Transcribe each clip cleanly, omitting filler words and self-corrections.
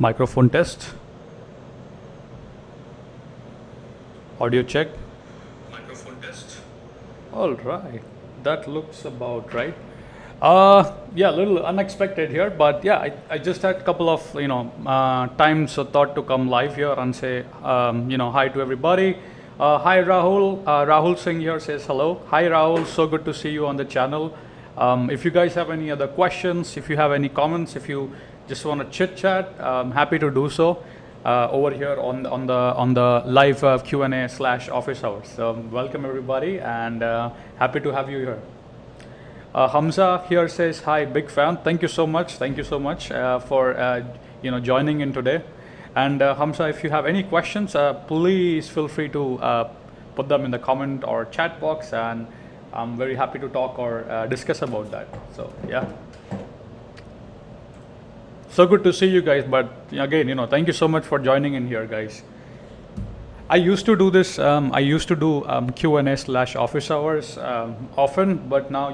Microphone test. Audio check. Microphone test. All right. That looks about right. Yeah, a little unexpected here, but yeah, I just had a couple of times thought to come live here and say hi to everybody. Hi Rahul. Rahul Singh here says hello. Hi Rahul. So good to see you on the channel. If you guys have any other questions, if you have any comments, if you just want to chit chat, I'm happy to do so over here on the live Q&A/office hours. So welcome everybody, and happy to have you here. Hamza here says hi, big fan. Thank you so much. Thank you so much for joining in today. And Hamza, if you have any questions, please feel free to put them in the comment or chat box, and I'm very happy to talk or discuss about that. So yeah. So good to see you guys, but again, thank you so much for joining in here, guys. I used to do this. I used to do Q&A/office hours often, but now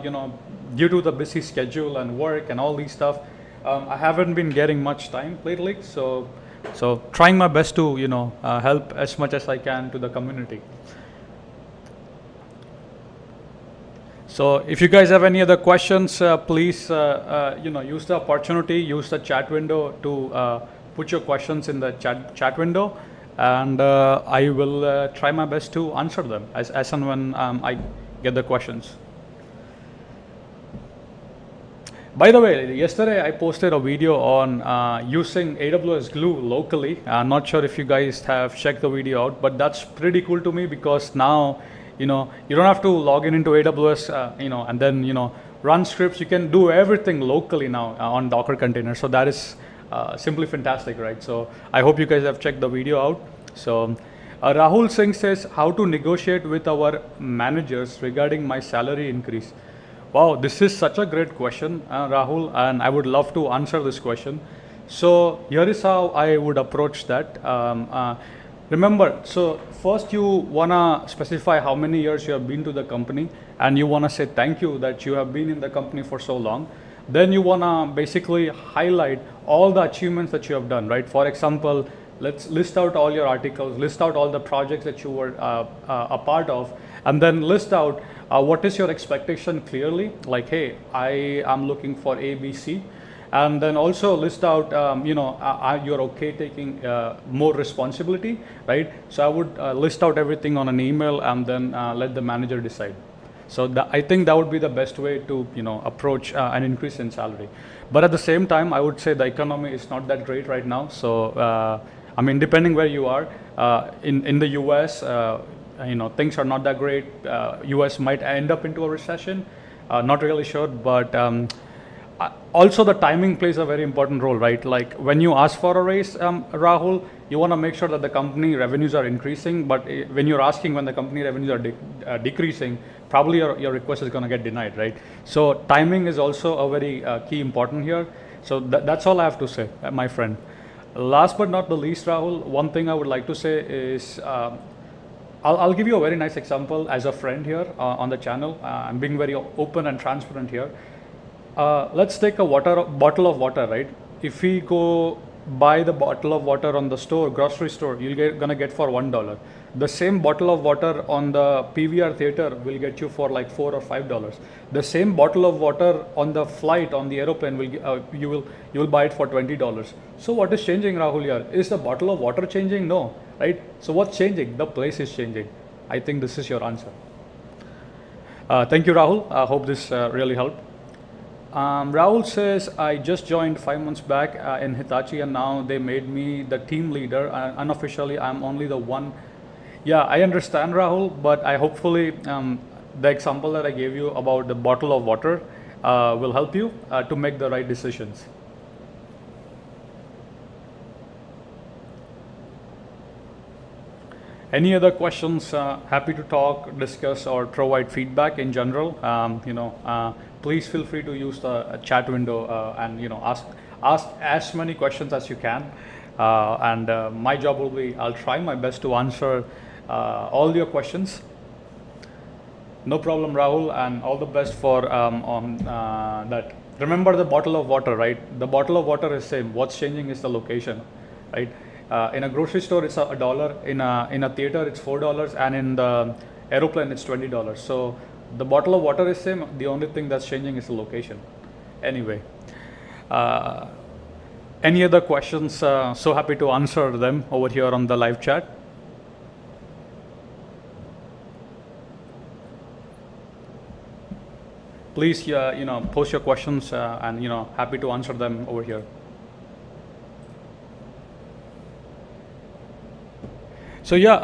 due to the busy schedule and work and all these stuff, I haven't been getting much time lately. So trying my best to help as much as I can to the community. So if you guys have any other questions, please use the opportunity, use the chat window to put your questions in the chat window, and I will try my best to answer them as and when I get the questions. By the way, yesterday I posted a video on using AWS Glue locally. I'm not sure if you guys have checked the video out, but that's pretty cool to me because now you don't have to log into AWS and then run scripts. You can do everything locally now on Docker containers. So that is simply fantastic, right? So I hope you guys have checked the video out. So Rahul Singh says, how to negotiate with our managers regarding my salary increase. Wow, this is such a great question, Rahul, and I would love to answer this question. So here is how I would approach that. Remember, so first you wanna specify how many years you have been to the company, and you wanna say thank you that you have been in the company for so long. Then you wanna basically highlight all the achievements that you have done, right? For example, let's list out all your articles, list out all the projects that you were a part of, and then list out what is your expectation clearly, like, hey, I am looking for A, B, C. And then also list out, you're okay taking more responsibility, right? So I would list out everything on an email and then let the manager decide. So I think that would be the best way to, approach an increase in salary. But at the same time, I would say the economy is not that great right now. So, depending where you are, in the US, things are not that great. US might end up into a recession. Not really sure, but also the timing plays a very important role, right? Like when you ask for a raise, Rahul, you want to make sure that the company revenues are increasing, but when you're asking when the company revenues are decreasing, probably your request is going to get denied, right? So timing is also a very key important here. So that's all I have to say, my friend. Last but not the least, Rahul, one thing I would like to say is, I'll give you a very nice example as a friend here on the channel. I'm being very open and transparent here. Let's take a bottle of water, right? If we go buy the bottle of water on the grocery store, gonna get for $1. The same bottle of water on the PVR theater will get you for like $4 or $5. The same bottle of water on the flight on the aeroplane you will buy it for $20. So what is changing, Rahul? Here is the bottle of water changing? No, right? So what's changing? The place is changing. I think this is your answer. Thank you, Rahul. I hope this really helped. Rahul says, I just joined 5 months back in Hitachi, and now they made me the team leader. Unofficially, I'm only the one. Yeah, I understand, Rahul, but I hopefully the example that I gave you about the bottle of water will help you to make the right decisions. Any other questions? Happy to talk, discuss, or provide feedback in general. Please feel free to use the chat window and ask as many questions as you can. And my job will be, I'll try my best to answer all your questions. No problem, Rahul, and all the best for on that. remember the bottle of water, right? The bottle of water is same. What's changing is the location, right? In a grocery store, it's a dollar. In a theater, it's $4, and in the aeroplane, it's $20. So the bottle of water is same. The only thing that's changing is the location. Anyway, any other questions? So happy to answer them over here on the live chat. Please, post your questions, and happy to answer them over here. So yeah,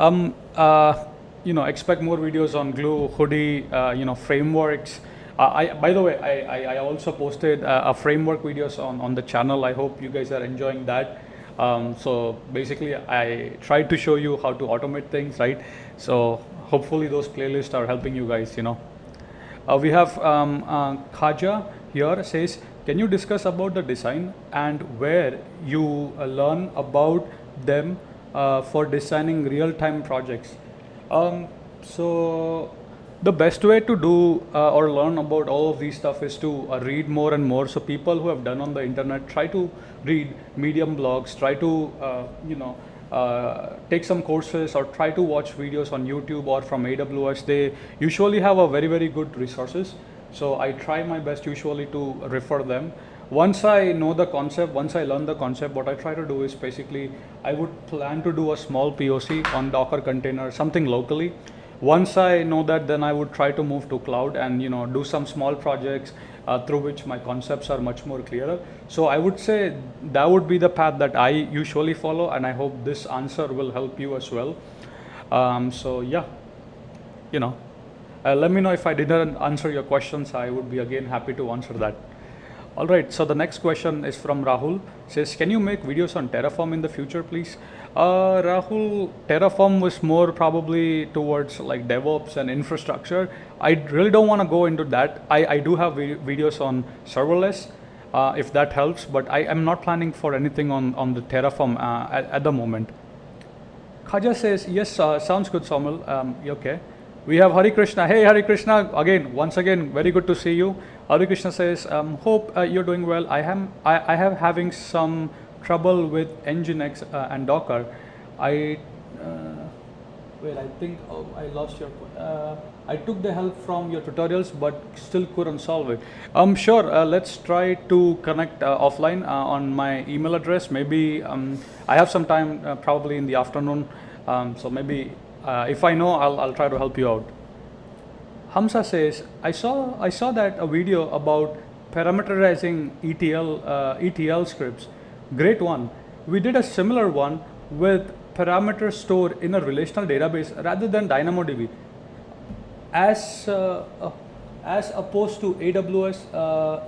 expect more videos on Glue, Hoodie, frameworks. By the way, I also posted a framework videos on the channel. I hope you guys are enjoying that. So basically, I tried to show you how to automate things, right? So hopefully those playlists are helping you guys. We have Khaja here says, can you discuss about the design and where you learn about them for designing real-time projects? So the best way to do or learn about all of these stuff is to read more and more. So people who have done on the internet, try to read Medium blogs, try to take some courses, or try to watch videos on YouTube or from AWS. They usually have a very, very good resources. So I try my best usually to refer them. Once I know the concept, once I learn the concept, what I try to do is basically, I would plan to do a small POC on Docker container, something locally. Once I know that, then I would try to move to cloud and do some small projects through which my concepts are much more clearer. So I would say that would be the path that I usually follow, and I hope this answer will help you as well. So yeah, let me know if I didn't answer your questions. I would be again happy to answer that. All right, so the next question is from Rahul. Says, can you make videos on Terraform in the future, please? Rahul, Terraform was more probably towards like DevOps and infrastructure. I really don't want to go into that. I do have videos on serverless, if that helps, but I am not planning for anything on the Terraform at the moment. Khaja says, yes, sounds good, Saumil. Okay. We have Hari Krishna. Hey, Hari Krishna, once again, very good to see you. Hari Krishna says, hope you're doing well. I have having some trouble with Nginx and Docker. I think I lost your. I took the help from your tutorials, but still couldn't solve it. Sure. Let's try to connect offline on my email address. Maybe I have some time, probably in the afternoon. So maybe. If I know, I'll try to help you out. Hamza says, I saw that a video about parameterizing ETL scripts. Great one. We did a similar one with parameters stored in a relational database rather than DynamoDB. As opposed to AWS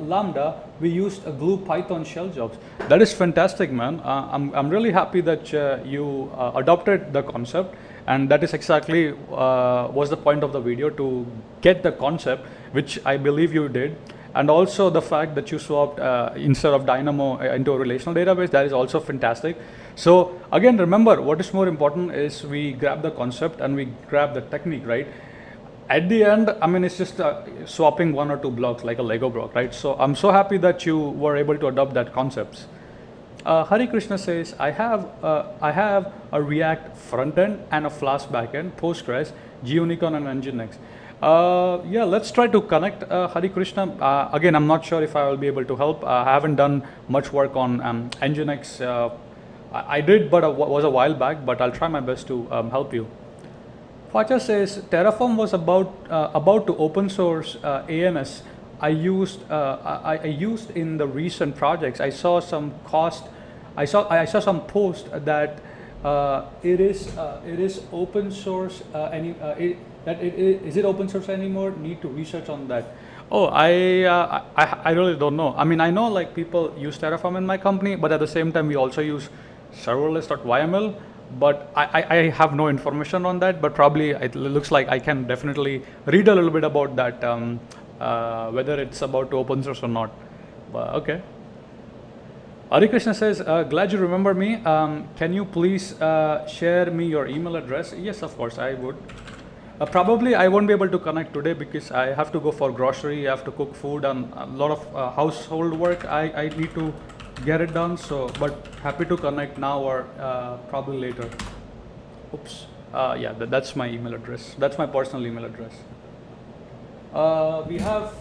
Lambda, we used a Glue Python shell jobs. That is fantastic, man. I'm really happy that you adopted the concept. And that is exactly was the point of the video, to get the concept, which I believe you did. And also the fact that you swapped instead of Dynamo into a relational database, that is also fantastic. So again, remember, what is more important is we grab the concept and we grab the technique, right? At the end, I mean, it's just swapping one or two blocks like a Lego block, right? So I'm so happy that you were able to adopt that concepts. Hari Krishna says, I have a React frontend and a Flask backend, Postgres, Gunicorn, and Nginx. Yeah, let's try to connect, Hari Krishna. Again, I'm not sure if I will be able to help. I haven't done much work on Nginx. I did, but it was a while back, but I'll try my best to help you. Facha says, Terraform was about to open source ANS. I used in the recent projects. I saw some some post that it is open source. Is it open source anymore? Need to research on that. Oh, I really don't know. I mean, I know like people use Terraform in my company, but at the same time we also use serverless.yml. But I have no information on that. But probably it looks like I can definitely read a little bit about that. Whether it's about to open source or not. But okay. Hari Krishna says, glad you remember me. Can you please share me your email address? Yes, of course, I would. Probably I won't be able to connect today because I have to go for grocery, I have to cook food and a lot of household work. I need to get it done. So, but happy to connect now or probably later. Oops. Yeah, that's my email address. That's my personal email address. We have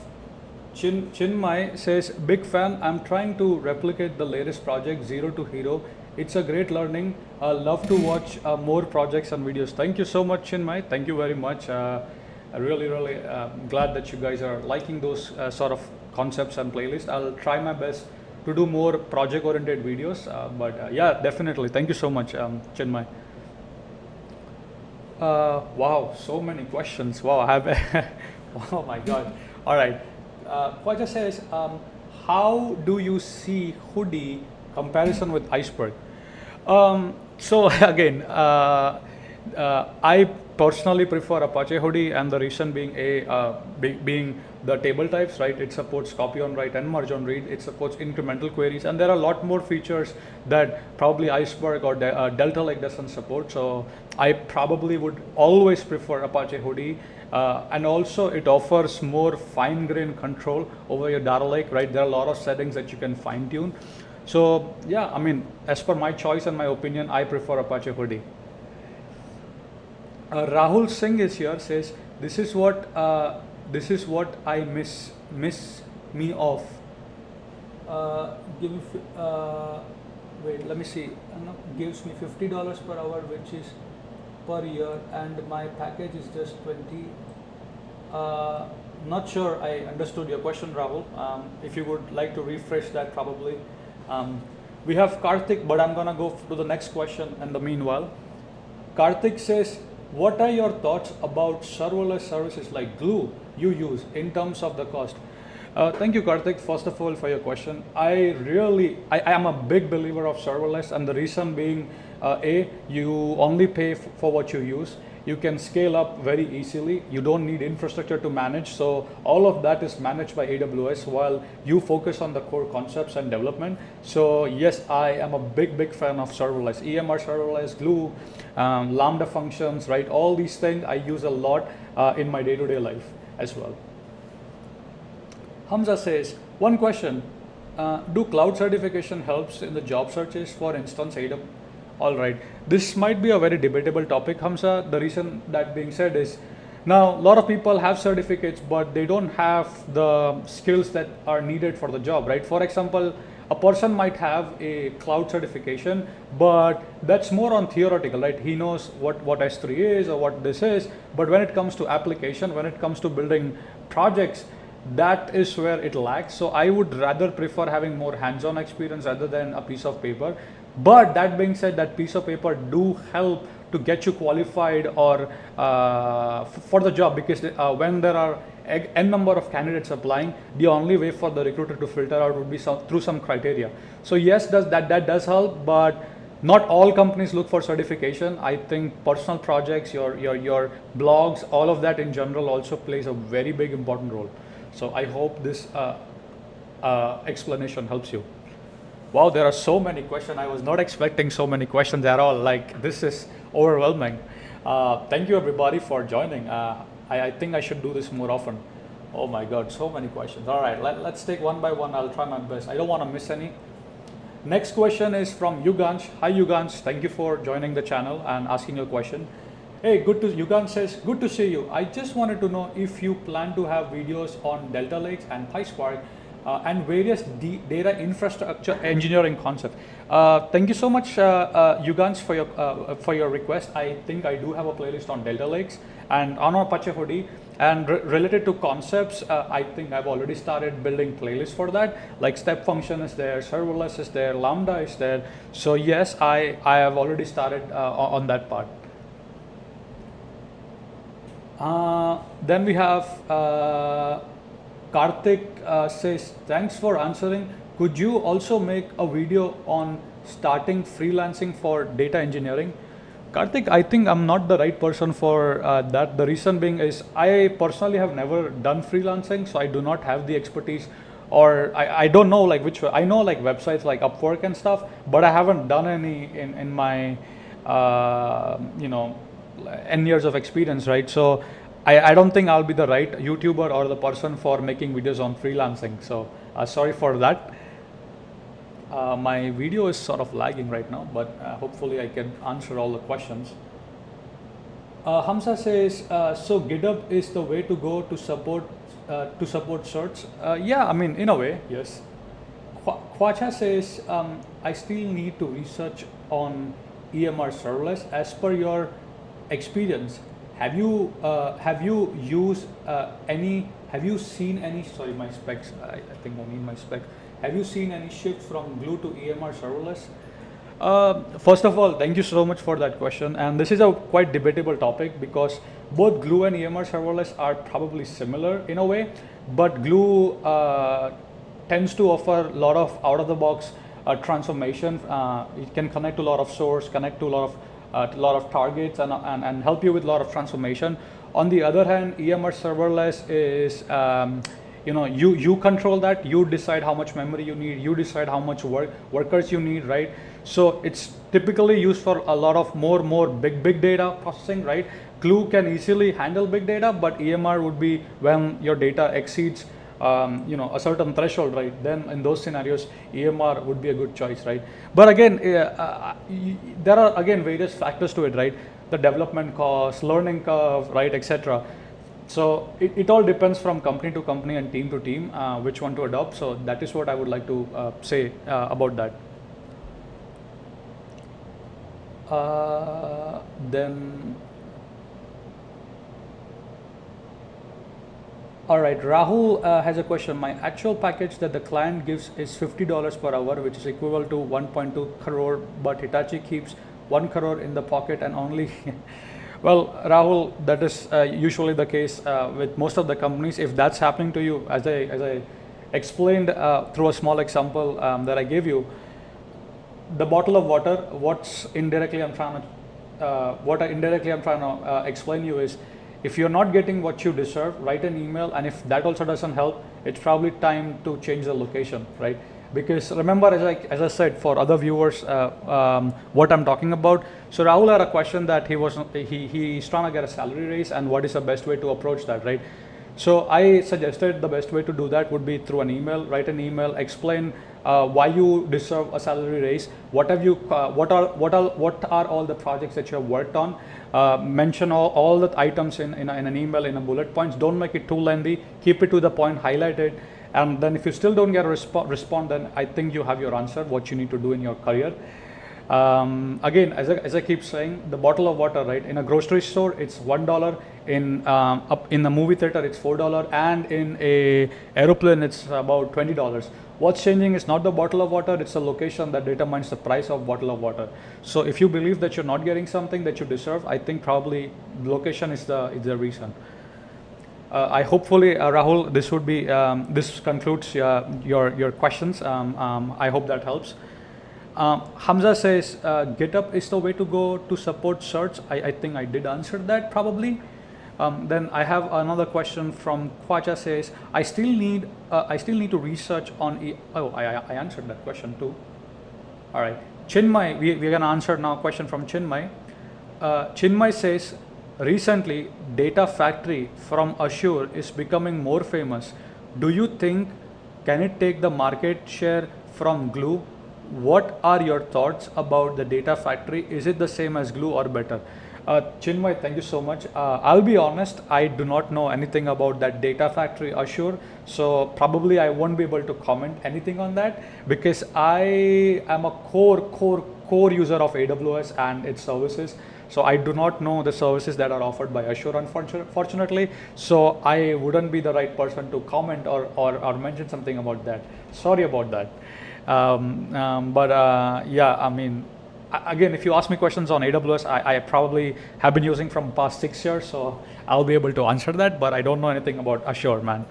Chinmay says, big fan. I'm trying to replicate the latest project, Zero to Hero. It's a great learning. Love to watch more projects and videos. Thank you so much, Chinmay. Thank you very much. I really glad that you guys are liking those sort of concepts and playlists. I'll try my best to do more project-oriented videos. But yeah, definitely. Thank you so much, Chinmay. Wow, so many questions. Wow, I have. Oh my God. All right. Quaja says, how do you see hoodie comparison with iceberg? So again, I personally prefer Apache hoodie, and the reason being being the table types, right? It supports copy on write and merge on read. It supports incremental queries, and there are a lot more features that probably iceberg or Delta Lake doesn't support. So I probably would always prefer Apache hoodie. And also it offers more fine-grained control over your data lake, right? There are a lot of settings that you can fine-tune. So yeah, I mean, as per my choice and my opinion, I prefer Apache hoodie. Rahul Singh is here, says, this is what I miss me of. Give me, wait, let me see. Gives me $50 per hour, which is per year, and my package is just 20. Not sure I understood your question, Rahul. If you would like to refresh that, probably. We have Karthik, but I'm gonna go to the next question in the meanwhile. Karthik says, what are your thoughts about serverless services like Glue you use in terms of the cost? Thank you, Karthik, first of all, for your question. I am a big believer of serverless, and the reason being, you only pay for what you use. You can scale up very easily. You don't need infrastructure to manage. So all of that is managed by AWS while you focus on the core concepts and development. So yes, I am a big fan of serverless, EMR serverless, Glue, Lambda functions, right? All these things I use a lot in my day-to-day life as well. Hamza says, one question, do cloud certification helps in the job searches, for instance, AWS? All right, this might be a very debatable topic, Hamza. The reason that being said is, now a lot of people have certificates, but they don't have the skills that are needed for the job, right? For example, a person might have a cloud certification, but that's more on theoretical, right? He knows what S3 is or what this is, but when it comes to application, when it comes to building projects, that is where it lacks. So I would rather prefer having more hands-on experience rather than a piece of paper. But that being said, that piece of paper do help to get you qualified or for the job, because when there are n number of candidates applying, the only way for the recruiter to filter out would be through some criteria. So yes, that does help, but not all companies look for certification. I think personal projects, your blogs, all of that in general also plays a very big important role. So I hope this explanation helps you. Wow, there are so many questions. I was not expecting so many questions at all. Like, this is overwhelming. Thank you everybody for joining. I think I should do this more often. Oh my God, so many questions. All right, let's take one by one. I'll try my best. I don't want to miss any. Next question is from Yugansh. Hi Yugansh, thank you for joining the channel and asking your question. Hey, Yugansh says, good to see you. I just wanted to know if you plan to have videos on Delta Lakes and PySpark and various data infrastructure engineering concepts. Thank you so much, Yugansh, for your request. I think I do have a playlist on Delta Lakes and on Apache Hoodie. And related to concepts, I think I've already started building playlists for that. Like step function is there, serverless is there, Lambda is there. So yes, I have already started on that part. Then we have Karthik says, thanks for answering. Could you also make a video on starting freelancing for data engineering? Karthik, I think I'm not the right person for that. The reason being is I personally have never done freelancing, so I do not have the expertise, or I don't know like which way. I know like websites like Upwork and stuff, but I haven't done any in my n years of experience, right? So I don't think I'll be the right YouTuber or the person for making videos on freelancing. So sorry for that. My video is sort of lagging right now, but hopefully I can answer all the questions. Hamza says, so GitHub is the way to go to support certs. Yeah, I mean, in a way, yes. Kwacha says, I still need to research on EMR serverless. As per your experience, have you used any? Have you seen any? Sorry, my specs. I think I need my specs. Have you seen any shift from Glue to EMR serverless? First of all, thank you so much for that question. And this is a quite debatable topic because both Glue and EMR serverless are probably similar in a way, but Glue tends to offer a lot of out-of-the-box transformation. It can connect to a lot of source, connect to a lot of targets, and help you with a lot of transformation. On the other hand, EMR serverless is you control that. You decide how much memory you need. You decide how much workers you need, right? So it's typically used for a lot of more big data processing, right? Glue can easily handle big data, but EMR would be when your data exceeds a certain threshold, right? Then in those scenarios, EMR would be a good choice, right? But again, there are again various factors to it, right? The development cost, learning curve, right, etc. So it all depends from company to company and team to team which one to adopt. So that is what I would like to say about that. Then all right, Rahul has a question. My actual package that the client gives is $50 per hour, which is equivalent to 1.2 crore, but Hitachi keeps 1 crore in the pocket and only well, Rahul, that is usually the case with most of the companies. If that's happening to you, as I explained through a small example that I gave you, the bottle of water, what I indirectly I'm trying to explain you is, if you're not getting what you deserve, write an email, and if that also doesn't help, it's probably time to change the location, right? Because remember, as I said, for other viewers, what I'm talking about. So Rahul had a question that he's trying to get a salary raise, and what is the best way to approach that, right? So I suggested the best way to do that would be through an email. Write an email, explain why you deserve a salary raise. What are all the projects that you have worked on? Mention all the items in an email, in a bullet points. Don't make it too lengthy. Keep it to the point, highlight it. And then if you still don't get a response, then I think you have your answer, what you need to do in your career. Again, as I keep saying, the bottle of water, right? In a grocery store, it's $1. In the movie theater, it's $4, and in a aeroplane, it's about $20. What's changing is not the bottle of water; it's the location that determines the price of bottle of water. So if you believe that you're not getting something that you deserve, I think probably location is the reason. I hopefully Rahul, this would be this concludes your questions. I hope that helps. Hamza says GitHub is the way to go to support certs. I think I did answer that probably. Then I have another question from Kwacha says, I still need to research on I answered that question too. All right, Chinmay, we're gonna answer now a question from Chinmay. Chinmay says, recently Data Factory from Azure is becoming more famous. Do you think can it take the market share from Glue? What are your thoughts about the Data Factory? Is it the same as Glue or better? Chinmay, thank you so much. I'll be honest, I do not know anything about that Data Factory Azure, so probably I won't be able to comment anything on that because I am a core user of AWS and its services. So I do not know the services that are offered by Azure, unfortunately. So I wouldn't be the right person to comment or mention something about that. Sorry about that. Yeah, I mean, again, if you ask me questions on AWS, I probably have been using from past 6 years, so I'll be able to answer that, but I don't know anything about Azure, man.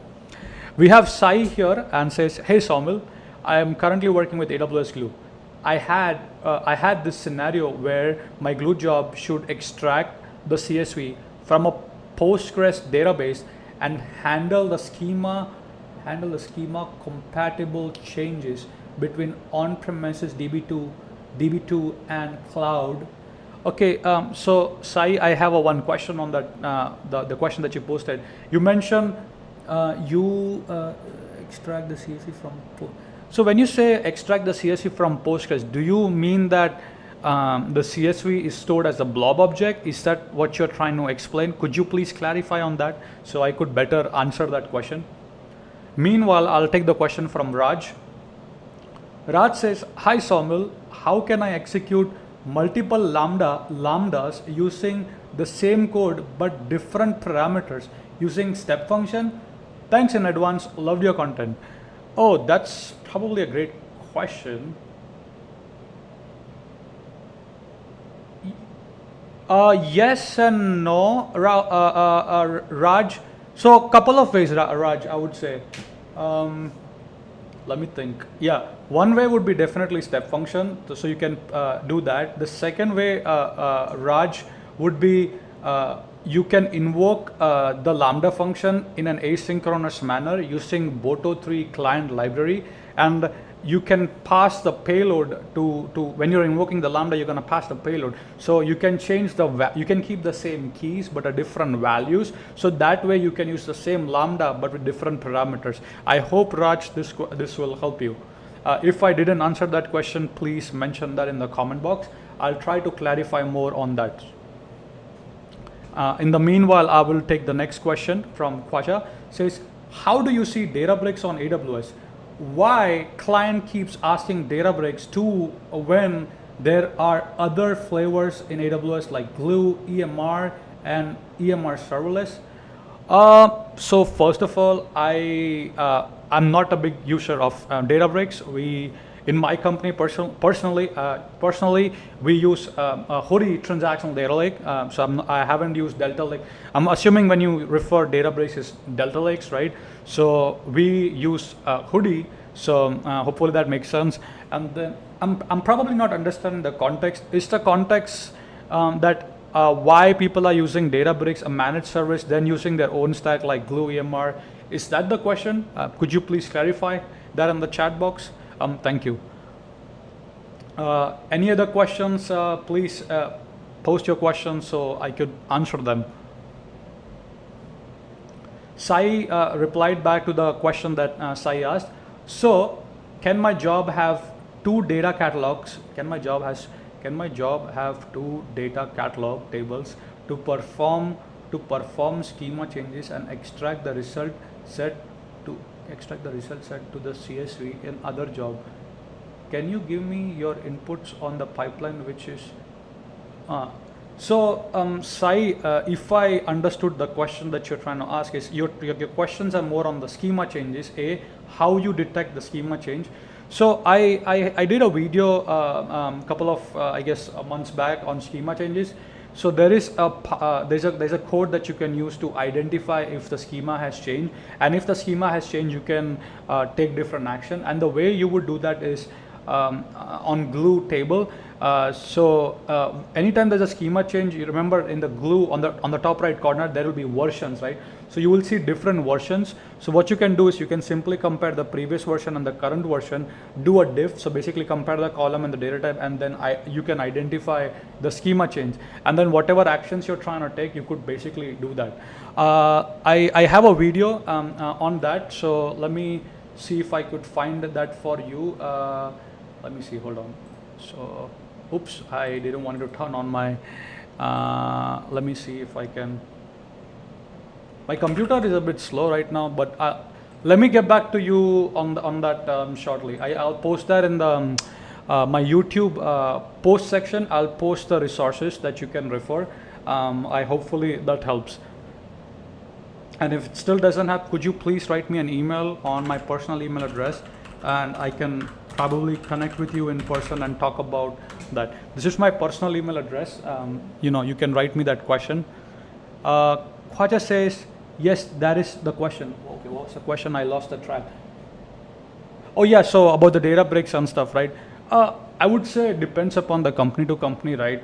We have Sai here and says, hey Saumil, I am currently working with AWS Glue. I had this scenario where my Glue job should extract the CSV from a Postgres database and handle the schema compatible changes between on-premises DB2 and cloud Okay, so Sai, I have a one question on that, the question that you posted. You mentioned you extract the CSV from. So when you say extract the CSV from Postgres, do you mean that the CSV is stored as a blob object? Is that what you're trying to explain? Could you please clarify on that so I could better answer that question? Meanwhile, I'll take the question from Raj. Raj says, "Hi Saumil, how can I execute multiple lambdas using the same code but different parameters using step function? Thanks in advance, loved your content." Oh, that's probably a great question. Yes and no, Raj. So, couple of ways, Raj, I would say. Let me think. Yeah, one way would be definitely step function, so you can do that. The second way, Raj, would be you can invoke the Lambda function in an asynchronous manner using Boto3 client library, and you can pass the payload to when you're invoking the Lambda, you're going to pass the payload. So you can change you can keep the same keys but at different values. So that way you can use the same Lambda but with different parameters. I hope, Raj, this will help you. If I didn't answer that question, please mention that in the comment box. I'll try to clarify more on that. In the meanwhile, I will take the next question from Khwaja. Says, how do you see Databricks on AWS? Why client keeps asking Databricks too when there are other flavors in AWS like Glue, EMR, and EMR serverless? So first of all, I'm not a big user of Databricks. In my company personally, we use Hori transactional data lake. So I haven't used Delta Lake. I'm assuming when you refer Databricks is Delta Lakes, right? So we use Hori. So hopefully that makes sense. And then I'm probably not understanding the context. Is the context that why people are using Databricks, a managed service, then using their own stack like Glue, EMR? Is that the question? Could you please clarify that in the chat box? Thank you. Any other questions? Please post your questions so I could answer them. Sai replied back to the question that Sai asked. So, can my job have two data catalogs? Can my job have two data catalog tables to perform schema changes and extract the result set to the CSV in other job? Can you give me your inputs on the pipeline which is Sai, if I understood the question that you're trying to ask is your questions are more on the schema changes, how you detect the schema change. So I did a video couple of I guess months back on schema changes. So there's a code that you can use to identify if the schema has changed, and if the schema has changed, you can take different action. And the way you would do that is on Glue table. Anytime there's a schema change, you remember in the Glue on the top right corner there will be versions, right? So you will see different versions. So what you can do is you can simply compare the previous version and the current version, do a diff. So basically compare the column and the data type, and then you can identify the schema change. And then whatever actions you're trying to take, you could basically do that. I have a video on that. So let me see if I could find that for you. Let me see, hold on. So, oops, I didn't want to turn on my, let me see if I can. My computer is a bit slow right now, but let me get back to you on that shortly. I'll post that in the my YouTube post section. I'll post the resources that you can refer. Hopefully that helps. And if it still doesn't have, could you please write me an email on my personal email address, and I can probably connect with you in person and talk about that. This is my personal email address. You can write me that question. Khwaja says, yes, that is the question. Okay, what was the question? I lost the track. Oh yeah, so about the Databricks and stuff, right? I would say it depends upon the company to company, right?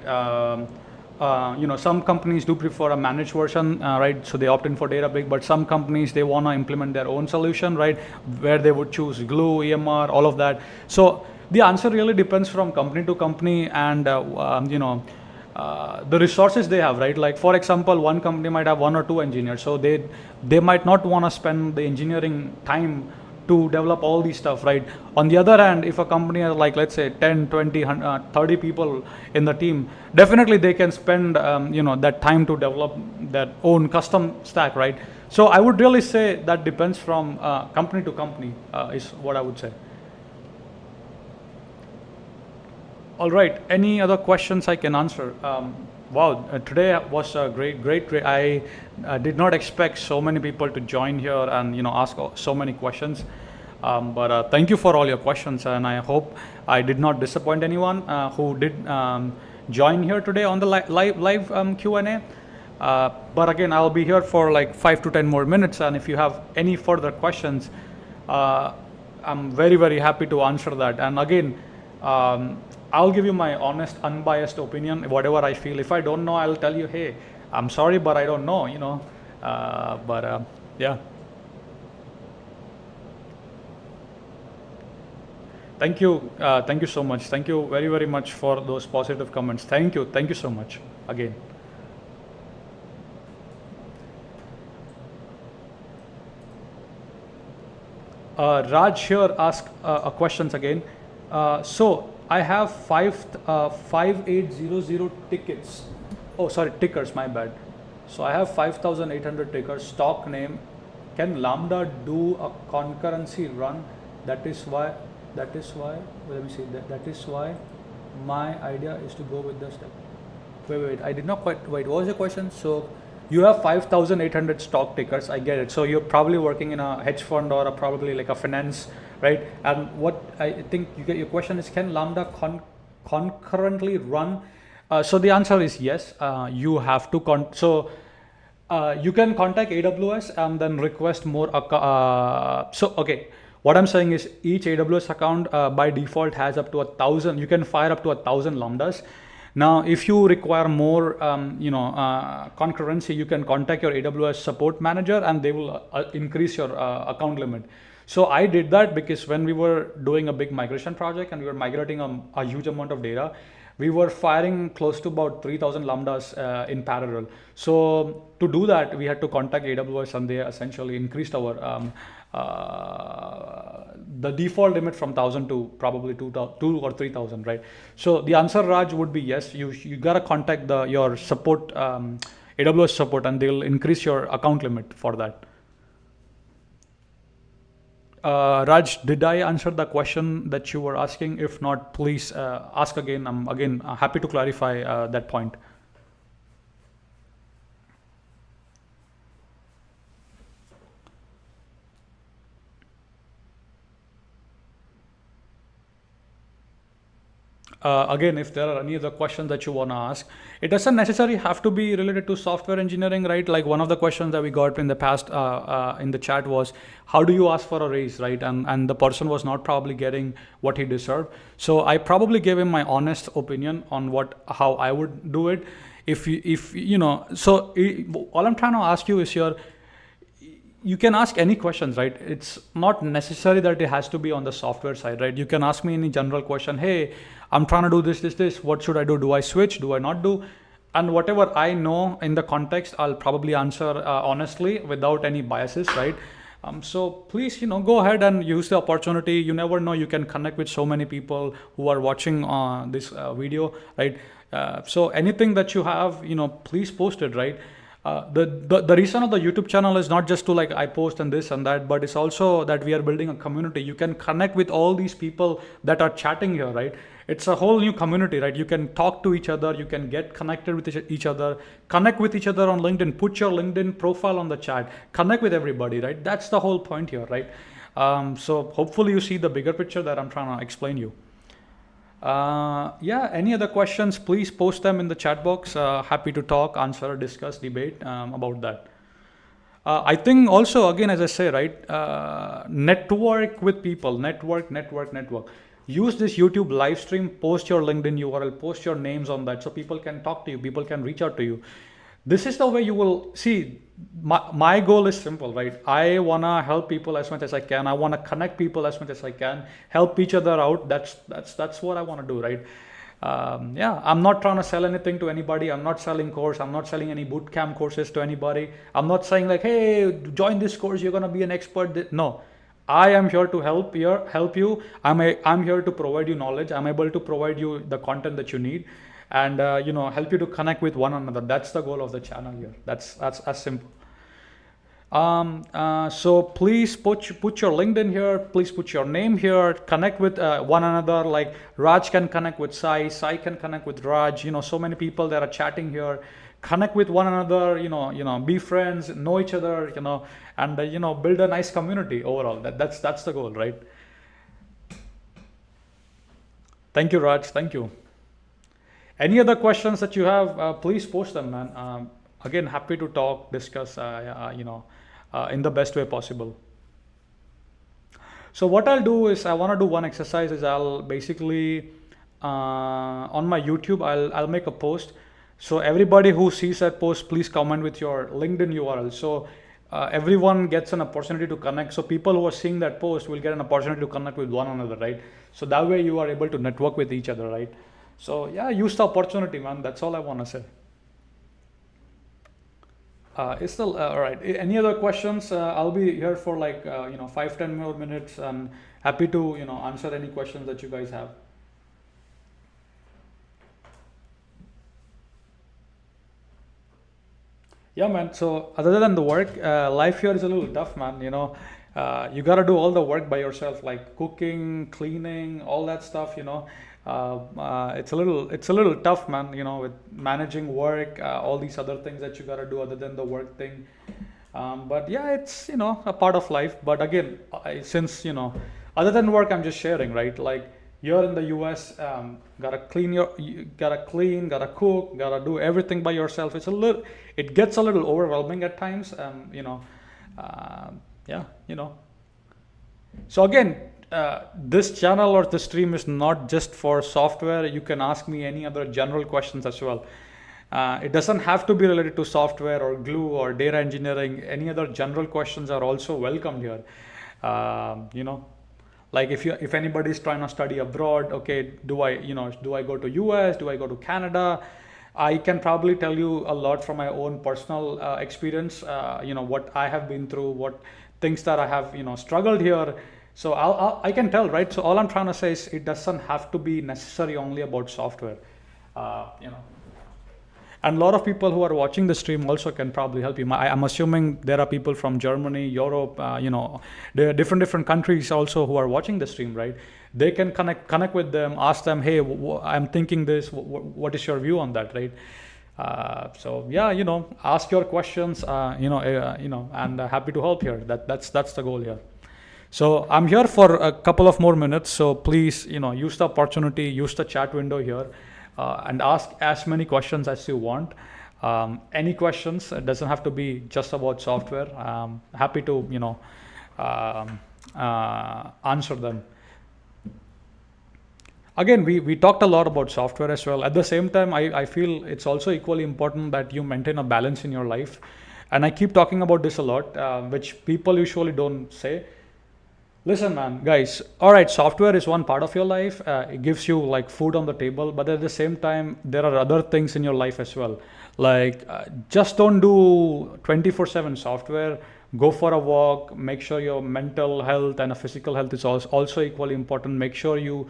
Some companies do prefer a managed version, right? So they opt in for Databricks, but some companies, they want to implement their own solution, right? Where they would choose Glue, EMR, all of that. So the answer really depends from company to company, and the resources they have, right? Like for example, one company might have one or two engineers, so they might not want to spend the engineering time to develop all these stuff, right? On the other hand, if a company has like, let's say 10, 20, 30 people in the team, definitely they can spend that time to develop their own custom stack, right? So I would really say that depends from company to company, is what I would say. All right, any other questions I can answer? Wow, today was a great. I did not expect so many people to join here and ask so many questions. But thank you for all your questions, and I hope I did not disappoint anyone who did join here today on the live Q&A. But again, I'll be here for like 5 to 10 more minutes, and if you have any further questions, I'm very happy to answer that. And again, I'll give you my honest, unbiased opinion, whatever I feel. If I don't know, I'll tell you, hey, I'm sorry, but I don't know, yeah. Thank you so much. Thank you very much for those positive comments. Thank you so much again. Raj here asked a questions again. So I have 5800 tickets. Oh, sorry, tickers, my bad. So I have 5,800 tickers, stock name. Can Lambda do a concurrency run? That is why, let me see, that is why my idea is to go with the step. Wait, I did not quite, what was your question? So you have 5,800 stock tickers, I get it. So you're probably working in a hedge fund or probably like a finance, right? And what I think your question is, can Lambda concurrently run? So the answer is yes. You have to you can contact AWS and then request more. Okay, what I'm saying is each AWS account by default has up to 1,000. You can fire up to 1,000 Lambdas. Now, if you require more, concurrency, you can contact your AWS support manager and they will increase your account limit. So I did that because when we were doing a big migration project and we were migrating a huge amount of data, we were firing close to about 3,000 Lambdas in parallel. So to do that, we had to contact AWS and they essentially increased our the default limit from 1,000 to probably 2 or 3,000, right? So the answer, Raj, would be yes. You gotta contact your support, AWS support, and they'll increase your account limit for that. Raj, did I answer the question that you were asking? If not, please ask again. I'm again happy to clarify that point. Again, if there are any other questions that you want to ask, it doesn't necessarily have to be related to software engineering, right? Like one of the questions that we got in the past in the chat was, how do you ask for a raise, right? And the person was not probably getting what he deserved. So I probably gave him my honest opinion on how I would do it. So all I'm trying to ask you is you can ask any questions, right? It's not necessary that it has to be on the software side, right? You can ask me any general question. Hey, I'm trying to do this. What should I do? Do I switch? Do I not do? And whatever I know in the context, I'll probably answer honestly without any biases, right? So please, go ahead and use the opportunity. You never know, you can connect with so many people who are watching this video, right? So anything that you have, please post it, right? The reason of the YouTube channel is not just to like I post and this and that, but it's also that we are building a community. You can connect with all these people that are chatting here, right? It's a whole new community, right? You can talk to each other, you can get connected with each other, connect with each other on LinkedIn, put your LinkedIn profile on the chat, connect with everybody, right? That's the whole point here, right? So hopefully you see the bigger picture that I'm trying to explain you. Yeah, any other questions, please post them in the chat box. Happy to talk, answer, discuss, debate about that. I think also, again, as I say, right, network with people, network. Use this YouTube live stream, post your LinkedIn URL, post your names on that so people can talk to you, people can reach out to you. This is the way you will see. My goal is simple, right? I want to help people as much as I can. I want to connect people as much as I can, help each other out. That's what I want to do, right? Yeah, I'm not trying to sell anything to anybody. I'm not selling course. I'm not selling any boot camp courses to anybody. I'm not saying like, hey, join this course, you're gonna be an expert. No, I am here to help you. I'm here to provide you knowledge. I'm able to provide you the content that you need, and help you to connect with one another. That's the goal of the channel here. That's as simple. So please put your LinkedIn here. Please put your name here. Connect with one another. Like Raj can connect with Sai can connect with Raj. So many people that are chatting here. Connect with one another. Be friends, know each other. And build a nice community overall. That's the goal, right? Thank you, Raj. Thank you. Any other questions that you have? Please post them, man. Again, happy to talk, discuss. In the best way possible. So what I'll do is I want to do one exercise is I'll basically on my YouTube I'll make a post. So everybody who sees that post, please comment with your LinkedIn URL. So everyone gets an opportunity to connect. So people who are seeing that post will get an opportunity to connect with one another, right? So that way you are able to network with each other, right? So yeah, use the opportunity, man. That's all I want to say. It's still all right. Any other questions? I'll be here for like 5-10 more minutes, and happy to answer any questions that you guys have. Yeah, man. So other than the work, life here is a little tough, man. You gotta do all the work by yourself, like cooking, cleaning, all that stuff. It's a little tough, man. With managing work, all these other things that you gotta do other than the work thing. But yeah, it's a part of life. But again, since other than work, I'm just sharing, right? Like you're in the U.S., gotta clean, gotta cook, gotta do everything by yourself. It gets a little overwhelming at times. Yeah, So again, this channel or the stream is not just for software. You can ask me any other general questions as well. It doesn't have to be related to software or glue or data engineering. Any other general questions are also welcome here. Like if anybody is trying to study abroad, okay, do I go to US? Do I go to Canada? I can probably tell you a lot from my own personal experience. What I have been through, what things that I have struggled here. So I can tell, right? So all I'm trying to say is it doesn't have to be necessary only about software. And a lot of people who are watching the stream also can probably help you. I'm assuming there are people from Germany, Europe, there are different countries also who are watching the stream, right? They can connect with them, ask them, hey, I'm thinking this. What is your view on that, right? So yeah, ask your questions, and happy to help here. That's the goal here. So I'm here for a couple of more minutes. So please, use the opportunity, use the chat window here. And ask as many questions as you want. Any questions, it doesn't have to be just about software. Happy to answer them. Again, we talked a lot about software as well. At the same time, I feel it's also equally important that you maintain a balance in your life. And I keep talking about this a lot, which people usually don't say. Listen, man, guys, all right, software is one part of your life. It gives you like food on the table, but at the same time, there are other things in your life as well. Like just don't do 24/7 software. Go for a walk. Make sure your mental health and physical health is also equally important. Make sure you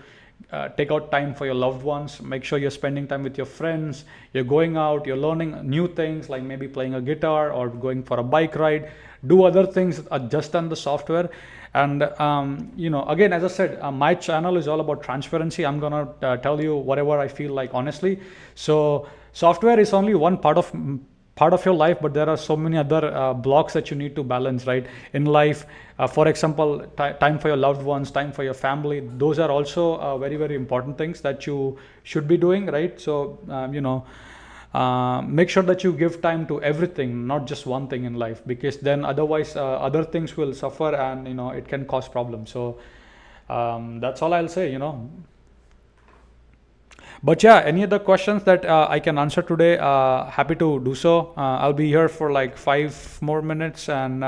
take out time for your loved ones. Make sure you're spending time with your friends. You're going out, you're learning new things, like maybe playing a guitar or going for a bike ride. Do other things just on the software. And again, as I said, my channel is all about transparency. I'm gonna tell you whatever I feel like honestly. So software is only one part of your life, but there are so many other blocks that you need to balance, right, in life. For example, time for your loved ones, time for your family. Those are also very, very important things that you should be doing, right? So make sure that you give time to everything, not just one thing in life, because then otherwise other things will suffer, and it can cause problems. So that's all I'll say. But yeah, any other questions that I can answer today, happy to do so. I'll be here for like 5 more minutes, and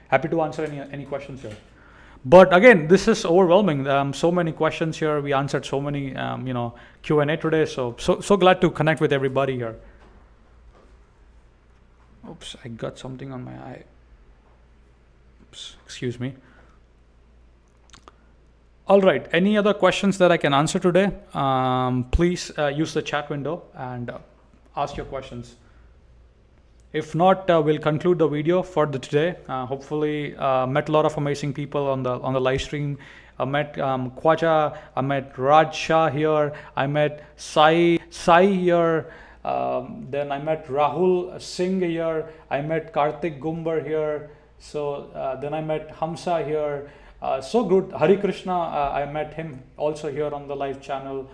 happy to answer any questions here. But again, this is overwhelming. So many questions here. We answered so many, Q&A today. So glad to connect with everybody here. Oops, I got something on my eye. Oops, excuse me. All right. Any other questions that I can answer today? Please use the chat window and ask your questions. If not, we'll conclude the video for the today. Hopefully, met a lot of amazing people on the live stream. I met Khwaja, I met Raj Shah here, I met Sai here, then I met Rahul Singh here, I met Karthik Gumbar here, so then I met Hamsa here. So good. Hari Krishna, I met him also here on the live channel.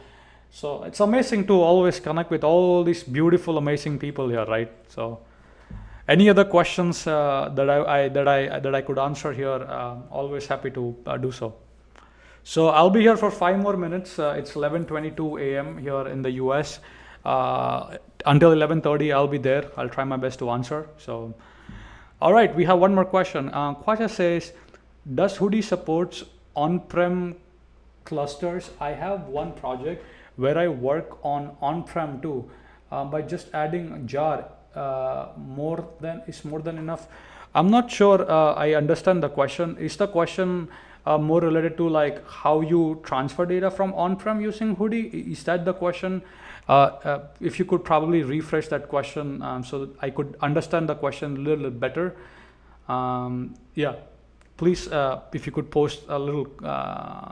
So it's amazing to always connect with all these beautiful, amazing people here, right? So any other questions that I could answer here, always happy to do so. So I'll be here for 5 more minutes. It's 11:22 a.m. here in the US. Until 11:30, I'll be there. I'll try my best to answer. So, all right, we have one more question. Khwaja says, does Hudi supports on-prem clusters? I have one project where I work on on-prem too. By just adding jar, more than enough. I'm not sure I understand the question. Is the question more related to like how you transfer data from on-prem using Hudi? Is that the question? If you could probably refresh that question so that I could understand the question a little better. Yeah, please, if you could post a little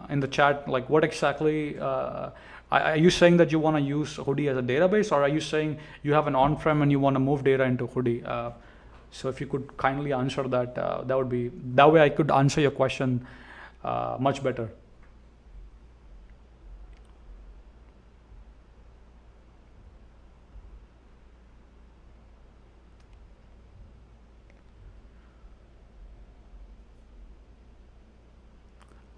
in the chat, like what exactly, are you saying that you want to use Hudi as a database, or are you saying you have an on-prem and you want to move data into Hudi? So if you could kindly answer that, that way I could answer your question much better.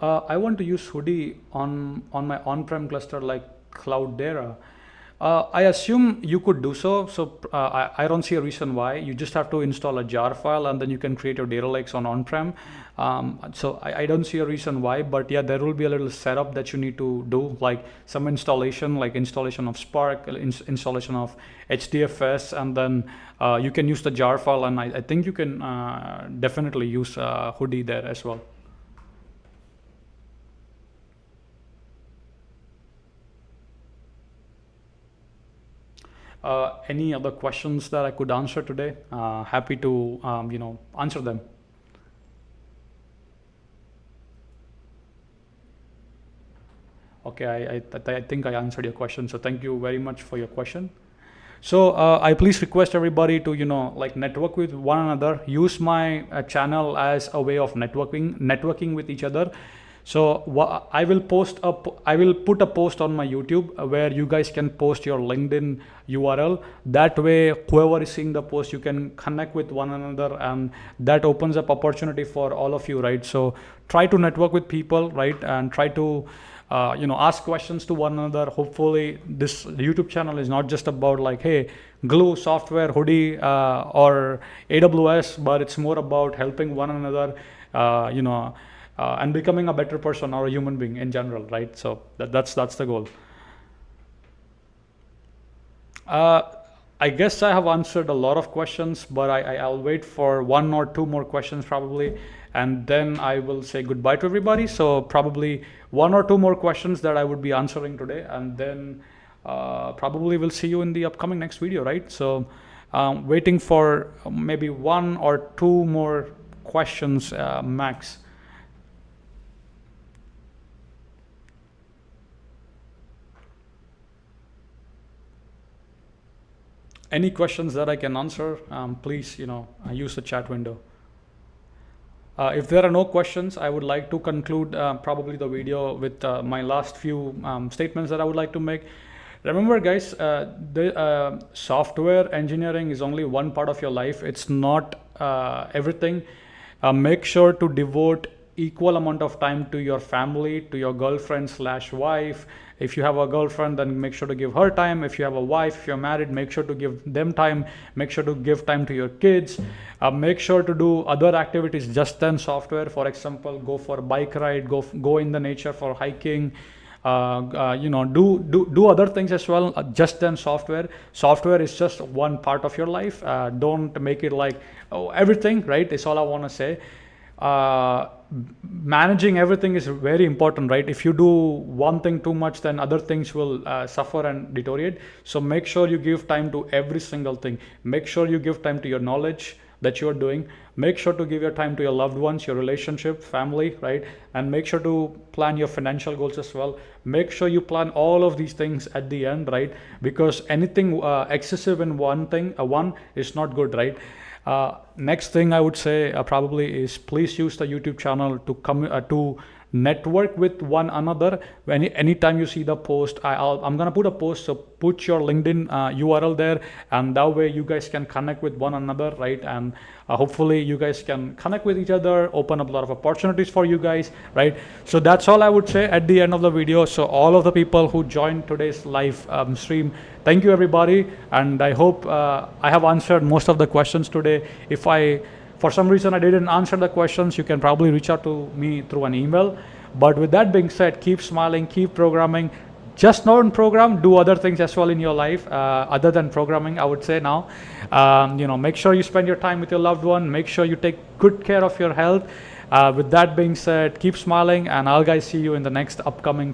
I want to use Hudi on my on-prem cluster like Cloudera. I assume you could do so. So I don't see a reason why. You just have to install a jar file and then you can create your data lakes on-prem. So I don't see a reason why, but yeah, there will be a little setup that you need to do, like some installation, like installation of Spark, installation of HDFS, and then you can use the jar file. And I think you can definitely use Hudi there as well. Any other questions that I could answer today? Happy to answer them. Okay, I think I answered your question. So thank you very much for your question. So I please request everybody to like network with one another. Use my channel as a way of networking with each other. So I will put a post on my YouTube where you guys can post your LinkedIn URL. That way, whoever is seeing the post, you can connect with one another, and that opens up opportunity for all of you, right? So try to network with people, right? And try to ask questions to one another. Hopefully this YouTube channel is not just about like, hey, Glue, software, Hudi, or AWS, but it's more about helping one another, and becoming a better person or a human being in general, right? So that's the goal. I guess I have answered a lot of questions, but I'll wait for 1 or 2 more questions probably, and then I will say goodbye to everybody. So probably 1 or 2 more questions that I would be answering today, and then probably we'll see you in the upcoming next video, right? So waiting for maybe 1 or 2 more questions max. Any questions that I can answer, please, use the chat window. If there are no questions, I would like to conclude probably the video with my last few statements that I would like to make. Remember, guys, the software engineering is only one part of your life. It's not everything. Make sure to devote equal amount of time to your family, to your girlfriend/wife, If you have a girlfriend, then make sure to give her time. If you have a wife, if you're married, make sure to give them time. Make sure to give time to your kids. Make sure to do other activities just then software. For example, go for a bike ride, go in the nature for hiking. Do other things as well. Just then software is just one part of your life. Don't make it like everything, right? That's all I want to say. Managing everything is very important, right? If you do one thing too much, then other things will suffer and deteriorate. So make sure you give time to every single thing. Make sure you give time to your knowledge that you're doing. Make sure to give your time to your loved ones, your relationship, family, right? And make sure to plan your financial goals as well. Make sure you plan all of these things at the end, right? Because anything excessive in one thing, one is not good, right? Next thing I would say probably is please use the YouTube channel to come to network with one another. Anytime you see the post, I'm gonna put a post, so put your LinkedIn URL there, and that way you guys can connect with one another, right? And hopefully you guys can connect with each other, open up a lot of opportunities for you guys, right? So that's all I would say at the end of the video. So all of the people who joined today's live stream, thank you everybody, and I hope I have answered most of the questions today. If for some reason I didn't answer the questions, you can probably reach out to me through an email. But with that being said, keep smiling, keep programming. Just not program, do other things as well in your life other than programming, I would say now. Make sure you spend your time with your loved one. Make sure you take good care of your health. With that being said, keep smiling, and I'll guys see you in the next upcoming